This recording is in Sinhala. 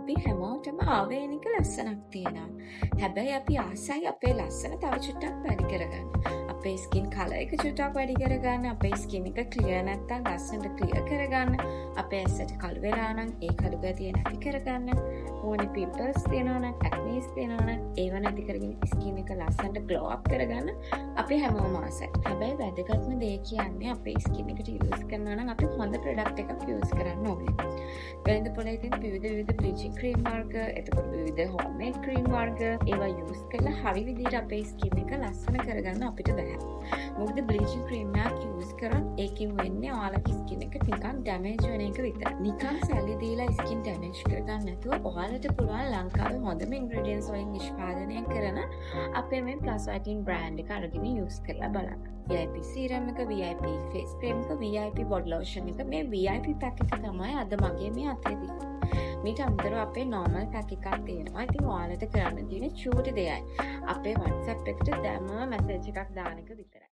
අපි හැමෝටම ආවේනික ලස්සනක් තියෙනවා. හැබැයි අපි ආසයි අපේ ලස්සන තව චුට්ටක් වැඩි කරගන්න. අපේ ස්කින් කලර් එක චුට්ටක් වැඩි කරගන්න, අපේ ස්කින් එක ක්ලියර් නැත්තම් ලස්සනට ක්ලියර් කරගන්න, අපේ ඇසට කළු වෙලා නම් ඒ කළු ගතිය නැති කරගන්න, ඕනේ පිම්පල්ස් තියෙනවා නම්, ඇක්නීස් තියෙනවා නම් ඒව නැති කරගෙන ස්කින් එක ලස්සනට ග්ලෝ අප් කරගන්න අපි හැමෝම ආසයි. හැබැයි වැදගත්ම දේ කියන්නේ අපේ ස්කින් එකට යූස් කරනවා නම් අපි හොඳ ප්‍රොඩක්ට් එකක් යූස් කරන්න ඕනේ. වෙළඳ පොලේ තියෙන විවිධ බ්ලීචින් ක්‍රීම් වර්ග, එතකොට විවිධ හෝම්මේඩ් ක්‍රීම් වර්ග ඒවා යූස් කරලා හරි විදිහට අපේ ස්කින් එක ලස්සන කරගන්න අපිට බෑ. මොකද බ්ලීචින් ක්‍රීම් එකක් යූස් කරොත් ඒකෙන් වෙන්නේ ඔයාලගේ ස්කින් එක නිකන් ඩැමේජ් වෙන එක විතරයි. නිකන් සැලි දීලා ස්කින් ඩැමේජ් කරගන්න නැතුව ඔයාලට පුළුවන් ලංකාවේ හොඳම ඉන්ග්‍රීඩියන්ට්ස් වලින් නිෂ්පාදනය කරන අපේ මේ ප්ලස් වයිටින් බ්‍රෑන්ඩ් එක අරගෙන යූස් කරලා බලන්න. VIP serum එක, VIP face cream එක, VIP body lotion එක, මේ VIP pack එක තමයි අද මගේ මේ අතේ තියෙන්නේ. මීට අමතරව අපේ normal pack එකක් තියෙනවා. ඉතින් ඔයාලට කරන්න තියෙන්නේ චූටි දෙයයි. අපේ WhatsApp එකට දැම්මම මැසේජ් එකක් දාන එක විතරයි.